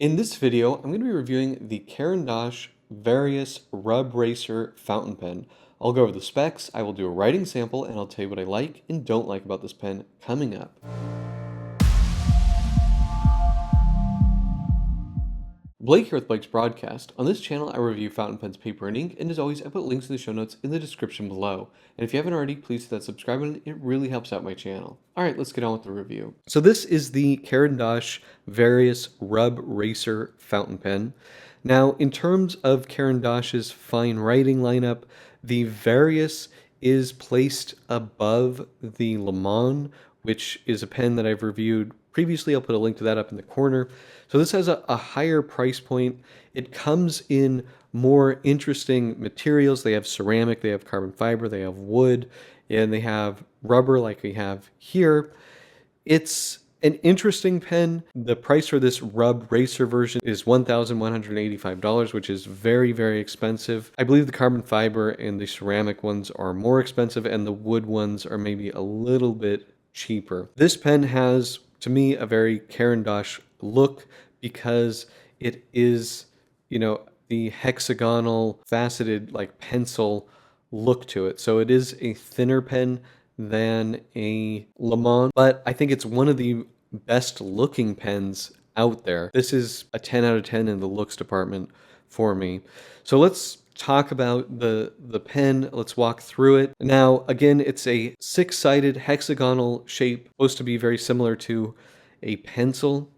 In this video, I'm going to be reviewing the Caran Varius Rubracer fountain pen. I'll go over the specs, I will do a writing sample, and I'll tell you what I like and don't like about this pen coming up. Blake here with Blake's Broadcast. On this channel, I review fountain pens, paper, and ink, and as always, I put links in the show notes in the description below. And if you haven't already, please hit that subscribe button, it really helps out my channel. Alright, let's get on with the review. So this is the Caran Varius Rubracer fountain pen. Now, in terms of Caran d'Ache's fine writing lineup, the Varius is placed above the Le Mans, which is a pen that I've reviewed previously. I'll put a link to that up in the corner. So this has a higher price point. It comes in more interesting materials. They have ceramic, they have carbon fiber, they have wood, and they have rubber like we have here. It's an interesting pen. The price for this Rubracer version is $1,185, which is very, very expensive. I believe the carbon fiber and the ceramic ones are more expensive, and the wood ones are maybe a little bit cheaper. This pen has, to me, a very Caran d'Ache look because it is, the hexagonal faceted like pencil look to it. So it is a thinner pen than a Le Mans, but I think it's one of the best looking pens out there. This is a 10 out of 10 in the looks department for me. So let's talk about the pen. Let's walk through it. Now, again, it's a six-sided hexagonal shape, supposed to be very similar to a pencil,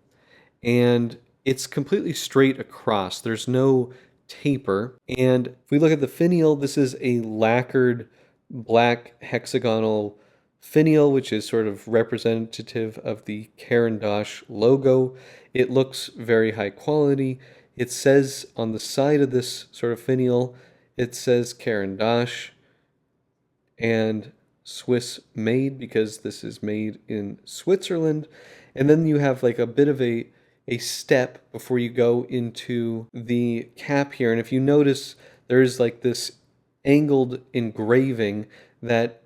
and it's completely straight across. There's no taper. And if we look at the finial, this is a lacquered black hexagonal finial, which is sort of representative of the Caran d'Ache logo. It looks very high quality. It says on the side of this sort of finial, it says Caran d'Ache and Swiss made, because this is made in Switzerland. And then you have like a bit of a step before you go into the cap here. And if you notice, there's like this angled engraving that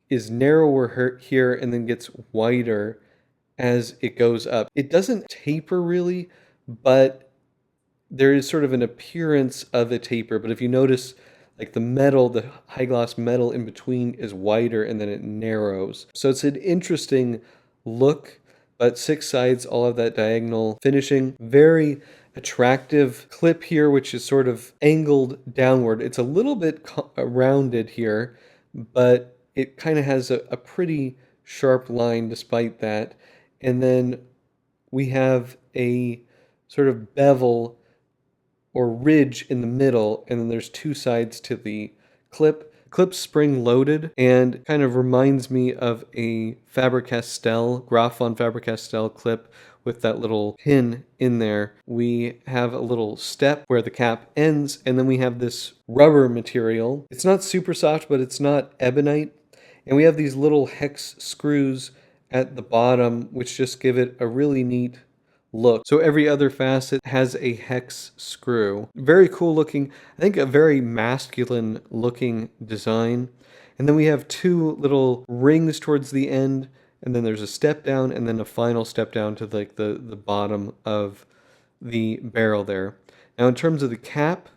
is narrower here and then gets wider as it goes up. It doesn't taper really, but there is sort of an appearance of a taper. But if you notice, like the metal, the high gloss metal in between is wider and then it narrows. So it's an interesting look, but six sides, all of that diagonal finishing. Very attractive clip here, which is sort of angled downward. It's a little bit rounded here, but it kind of has a pretty sharp line despite that. And then we have a sort of bevel or ridge in the middle, and then there's two sides to the clip. Clip's spring loaded and kind of reminds me of a Faber-Castell, Grafon Faber-Castell clip with that little pin in there. We have a little step where the cap ends, and then we have this rubber material. It's not super soft, but it's not ebonite. And we have these little hex screws at the bottom, which just give it a really neat look. So every other facet has a hex screw. Very cool looking. I think a very masculine looking design. And then we have two little rings towards the end, and then there's a step down and then a final step down to like the bottom of the barrel there. Now in terms of the cap,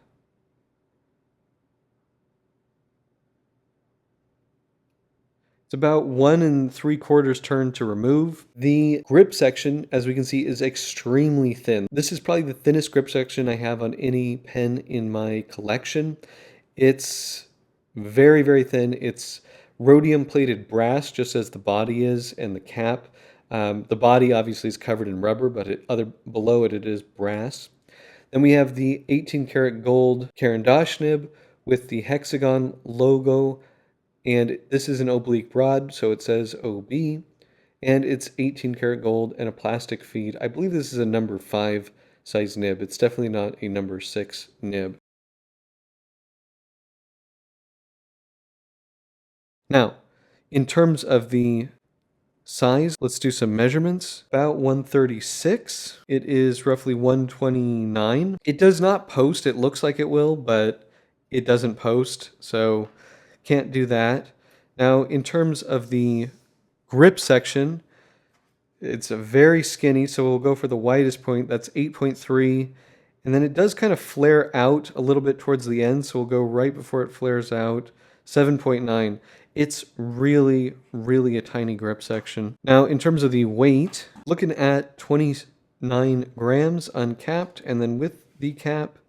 it's about 1 3/4 turn to remove. The grip section, as we can see, is extremely thin. This is probably the thinnest grip section I have on any pen in my collection. It's very, very thin. It's rhodium plated brass, just as the body is and the cap. The body obviously is covered in rubber, but below it is brass. Then we have the 18 karat gold Caran d'Ache nib with the hexagon logo. And this is an oblique rod, so it says OB, and it's 18 karat gold and a plastic feed. I believe this is a number 5 size nib. It's definitely not a number 6 nib. Now, in terms of the size, let's do some measurements. About 136. It is roughly 129. It does not post. It looks like it will, but it doesn't post, so can't do that. Now, in terms of the grip section, It's a very skinny, so we'll go for the widest point. That's 8.3. And then it does kind of flare out a little bit towards the end, so we'll go right before it flares out. 7.9. It's really, really a tiny grip section. Now, in terms of the weight, looking at 29 grams uncapped, and then with the cap,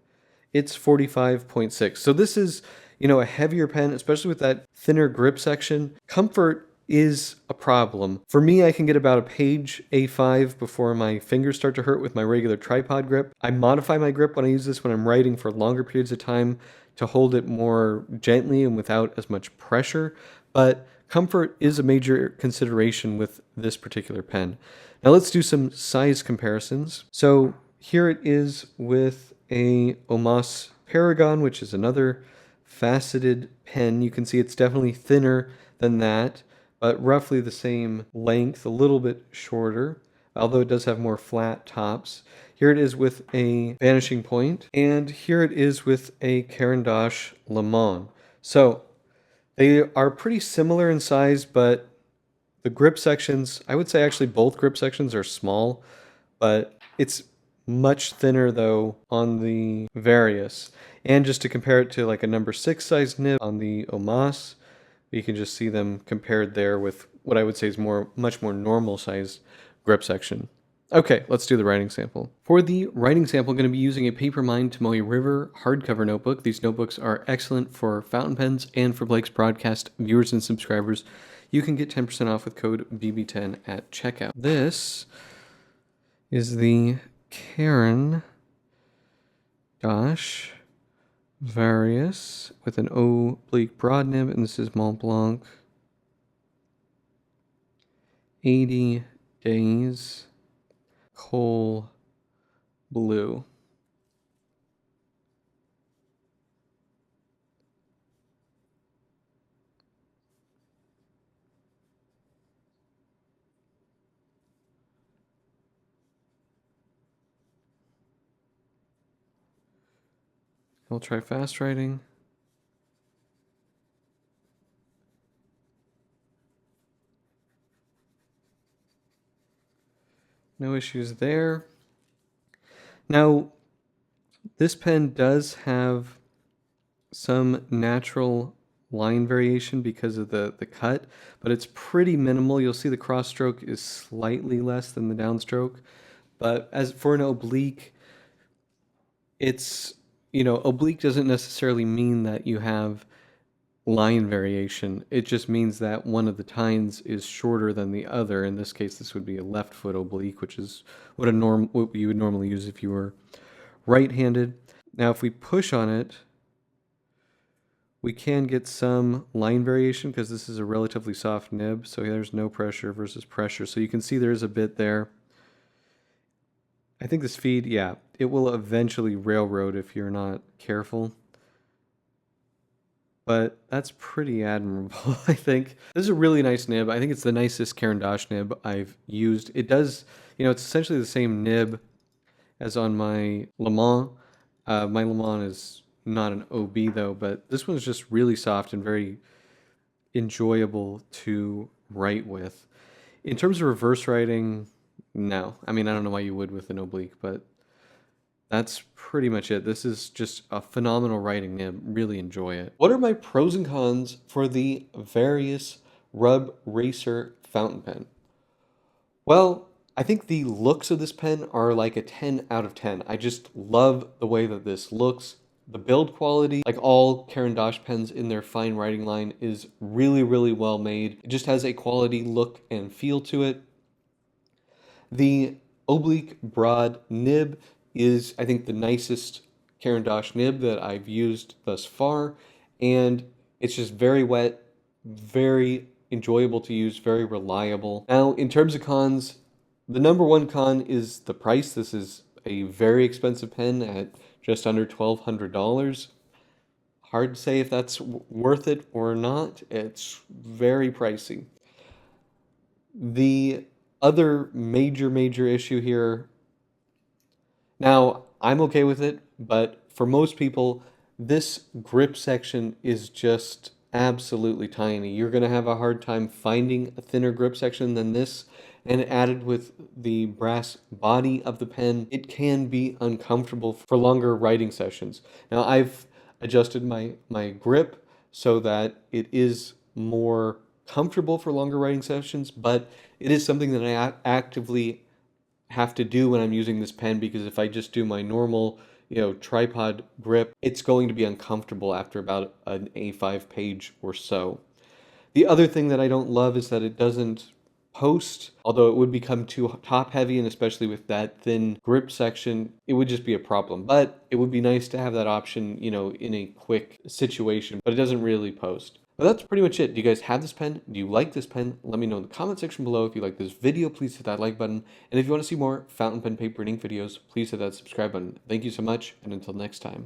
it's 45.6. So this is, a heavier pen, especially with that thinner grip section. Comfort is a problem. For me, I can get about a page A5 before my fingers start to hurt with my regular tripod grip. I modify my grip when I use this when I'm writing for longer periods of time to hold it more gently and without as much pressure, but comfort is a major consideration with this particular pen. Now let's do some size comparisons. So here it is with a Omas Paragon, which is another faceted pen. You can see it's definitely thinner than that, but roughly the same length, a little bit shorter, although it does have more flat tops. Here it is with a vanishing point, and here it is with a Caran Le Mans. So they are pretty similar in size, but the grip sections, I would say actually both grip sections are small, but it's much thinner though on the Varius. And just to compare it to like a number 6 size nib on the Omas, you can just see them compared there with what I would say is much more normal sized grip section. Okay, let's do the writing sample. For the writing sample, I'm going to be using a Papermine Tomoe River hardcover notebook. These notebooks are excellent for fountain pens and for Blake's Broadcast viewers and subscribers. You can get 10% off with code BB10 at checkout. This is the Caran Varius with an oblique broad nib, and this is Mont Blanc. 80 days coal blue. I'll try fast writing. No issues there. Now, this pen does have some natural line variation because of the cut, but it's pretty minimal. You'll see the cross stroke is slightly less than the downstroke, but as for an oblique, it's, oblique doesn't necessarily mean that you have line variation. It just means that one of the tines is shorter than the other. In this case, this would be a left foot oblique, which is what you would normally use if you were right-handed. Now, if we push on it, we can get some line variation because this is a relatively soft nib, so there's no pressure versus pressure. So you can see there's a bit there. I think this feed, yeah, it will eventually railroad if you're not careful. But that's pretty admirable, I think. This is a really nice nib. I think it's the nicest Caran nib I've used. It does, it's essentially the same nib as on my Le Mans. My Le Mans is not an OB though, but this one's just really soft and very enjoyable to write with. In terms of reverse writing, no. I mean, I don't know why you would with an oblique, but that's pretty much it. This is just a phenomenal writing nib. Really enjoy it. What are my pros and cons for the Varius Rubracer fountain pen? Well, I think the looks of this pen are like a 10 out of 10. I just love the way that this looks. The build quality, like all Caran pens in their fine writing line, is really, really well made. It just has a quality look and feel to it. The oblique broad nib is, I think, the nicest Caran nib that I've used thus far, and it's just very wet, very enjoyable to use, very reliable. Now, in terms of cons, the number one con is the price. This is a very expensive pen at just under $1,200. Hard to say if that's worth it or not. It's very pricey. The other major issue here, now I'm okay with it, but for most people, this grip section is just absolutely tiny. You're going to have a hard time finding a thinner grip section than this, and added with the brass body of the pen, it can be uncomfortable for longer writing sessions. Now, I've adjusted my grip so that it is more comfortable for longer writing sessions, but it is something that I actively have to do when I'm using this pen, because if I just do my normal, tripod grip, it's going to be uncomfortable after about an A5 page or so. The other thing that I don't love is that it doesn't post, although it would become too top heavy, and especially with that thin grip section, it would just be a problem. But it would be nice to have that option, in a quick situation, but it doesn't really post. But that's pretty much it. Do you guys have this pen? Do you like this pen? Let me know in the comment section below. If you like this video, please hit that like button. And if you want to see more fountain pen paper and ink videos, please hit that subscribe button. Thank you so much, and until next time.